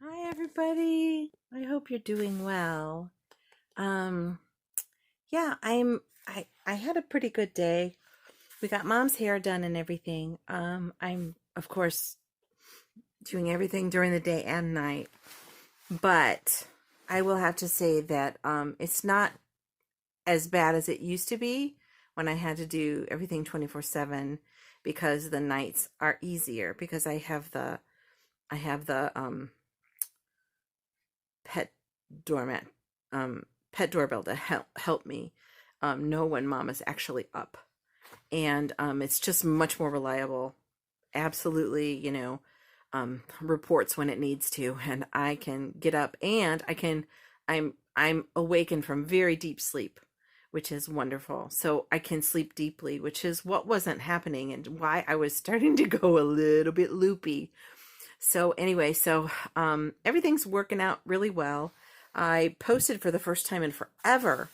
Hi everybody. I hope you're doing well. Um yeah, I had a pretty good day. We got mom's hair done and everything. I'm of course doing everything during the day and night. But I will have to say that it's not as bad as it used to be when I had to do everything 24/7 because the nights are easier because I have the pet doormat pet doorbell to help me know when mom is actually up, and it's just much more reliable. Absolutely, reports when it needs to, and I can get up and I'm awakened from very deep sleep, which is wonderful. So I can sleep deeply, which is what wasn't happening and why I was starting to go a little bit loopy. So anyway, everything's working out really well. I posted for the first time in forever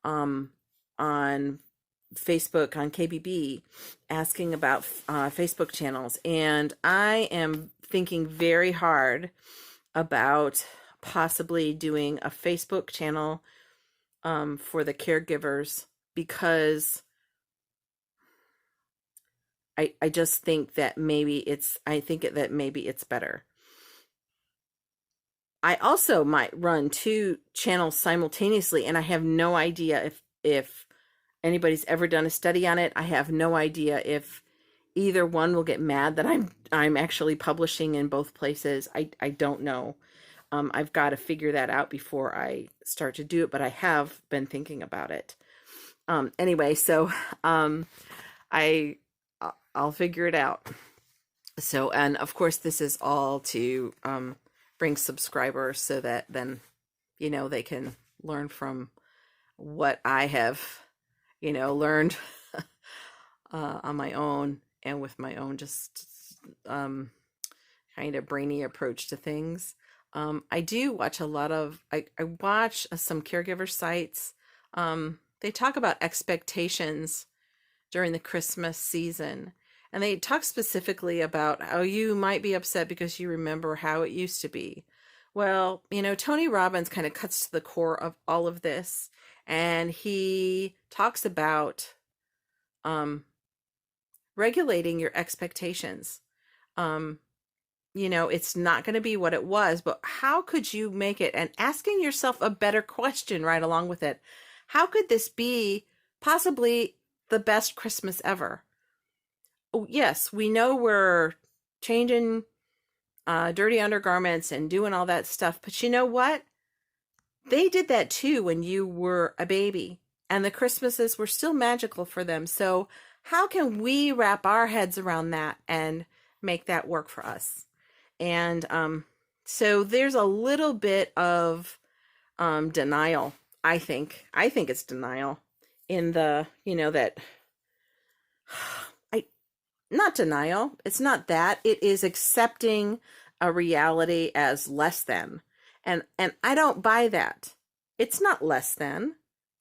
um, on Facebook on KBB asking about Facebook channels, and I am thinking very hard about possibly doing a Facebook channel for the caregivers because I just think that maybe it's better. I also might run two channels simultaneously, and I have no idea if anybody's ever done a study on it. I have no idea if either one will get mad that I'm actually publishing in both places. I don't know. I've got to figure that out before I start to do it, but I have been thinking about it. Anyway, I I'll figure it out. So, and of course, this is all to bring subscribers so that then, they can learn from what I have, learned on my own and with my own just kind of brainy approach to things. I do watch I watch some caregiver sites. They talk about expectations during the Christmas season. And they talk specifically about how you might be upset because you remember how it used to be. Well, Tony Robbins kind of cuts to the core of all of this. And he talks about regulating your expectations. Um, it's not going to be what it was, but how could you make it? And asking yourself a better question right along with it. How could this be possibly the best Christmas ever? Oh, yes, we know we're changing dirty undergarments and doing all that stuff, but you know what? They did that too when you were a baby, and the Christmases were still magical for them. So, how can we wrap our heads around that and make that work for us? And so there's a little bit of denial. I think it's denial in the that I not denial. It's not that. It is accepting a reality as less than. And I don't buy that. It's not less than.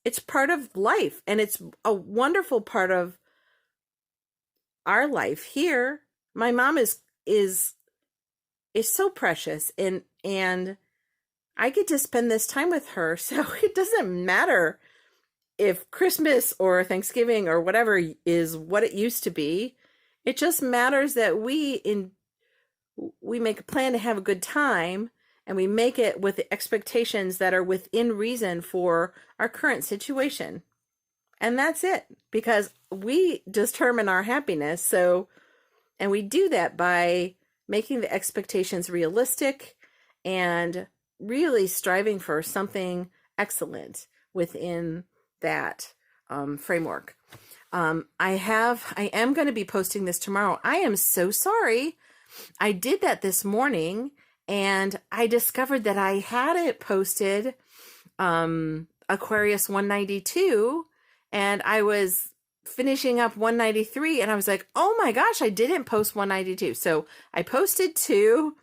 It's part of life, and it's a wonderful part of our life here. My mom is so precious, and I get to spend this time with her. So it doesn't matter if Christmas or Thanksgiving or whatever is what it used to be. It just matters that we make a plan to have a good time, and we make it with the expectations that are within reason for our current situation. And that's it, because we determine our happiness. And we do that by making the expectations realistic and really striving for something excellent within that framework. I am going to be posting this tomorrow. I am so sorry. I did that this morning, and I discovered that I had it posted Aquarius 192, and I was finishing up 193, and I was like, oh my gosh, I didn't post 192. So I posted two.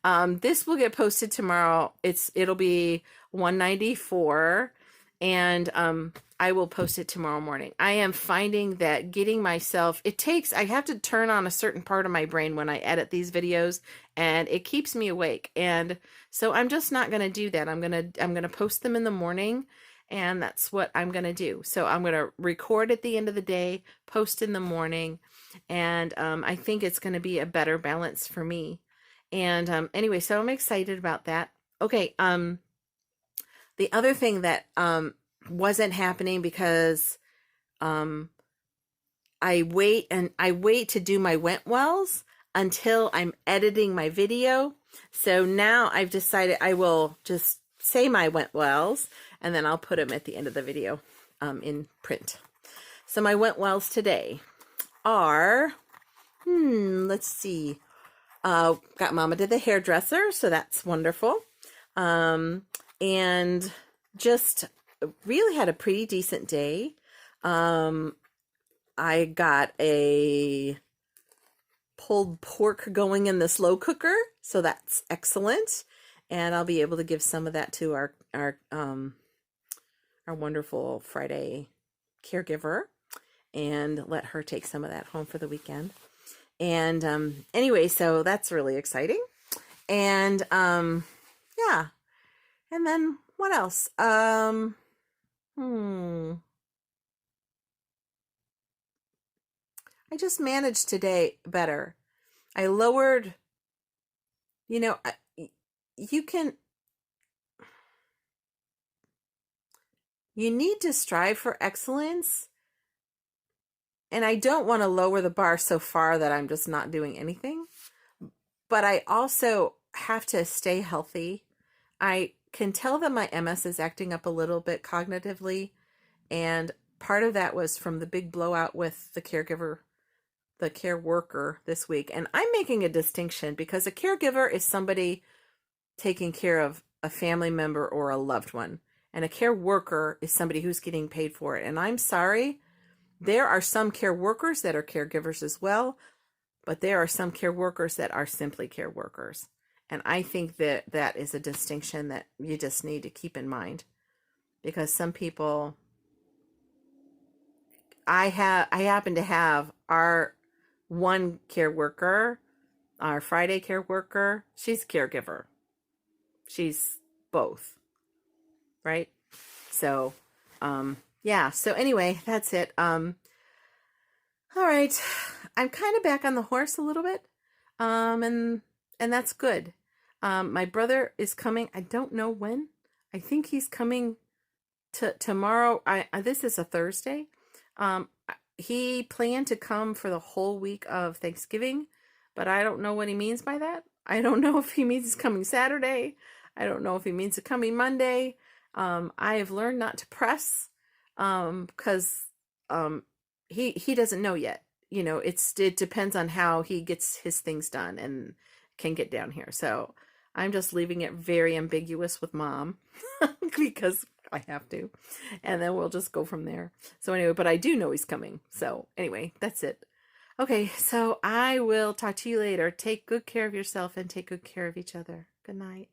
This will get posted tomorrow. It'll be 194. And I will post it tomorrow morning. I am finding that getting myself, I have to turn on a certain part of my brain when I edit these videos, and it keeps me awake. And so I'm just not going to do that. I'm going to post them in the morning, and that's what I'm going to do. So I'm going to record at the end of the day, post in the morning, and I think it's going to be a better balance for me. And anyway, so I'm excited about that. Okay, the other thing that wasn't happening because I wait to do my went wells until I'm editing my video. So now I've decided I will just say my went wells, and then I'll put them at the end of the video in print. So my went wells today are, let's see. Got Mama to the hairdresser, so that's wonderful. And just really had a pretty decent day. I got a pulled pork going in the slow cooker, so that's excellent. And I'll be able to give some of that to our wonderful Friday caregiver and let her take some of that home for the weekend. And anyway, so that's really exciting. And yeah. And then what else? I just managed today better. I lowered, you need to strive for excellence. And I don't want to lower the bar so far that I'm just not doing anything. But I also have to stay healthy. I can tell that my MS is acting up a little bit cognitively. And part of that was from the big blowout with the care worker this week. And I'm making a distinction because a caregiver is somebody taking care of a family member or a loved one. And a care worker is somebody who's getting paid for it. And I'm sorry, there are some care workers that are caregivers as well, but there are some care workers that are simply care workers. And I think that that is a distinction that you just need to keep in mind, because some people, I happen to have our one care worker, our Friday care worker, she's a caregiver. She's both, right? So, yeah. So anyway, that's it. All right. I'm kind of back on the horse a little bit. And that's good. My brother is coming. I don't know when. I think he's coming tomorrow. This is a Thursday. He planned to come for the whole week of Thanksgiving, but I don't know what he means by that. I don't know if he means he's coming Saturday. I don't know if he means it's coming Monday. I have learned not to press, because he doesn't know yet. It depends on how he gets his things done and can get down here. So I'm just leaving it very ambiguous with Mom because I have to, and then we'll just go from there. So anyway, but I do know he's coming. So anyway, that's it. Okay, so I will talk to you later. Take good care of yourself and take good care of each other. Good night.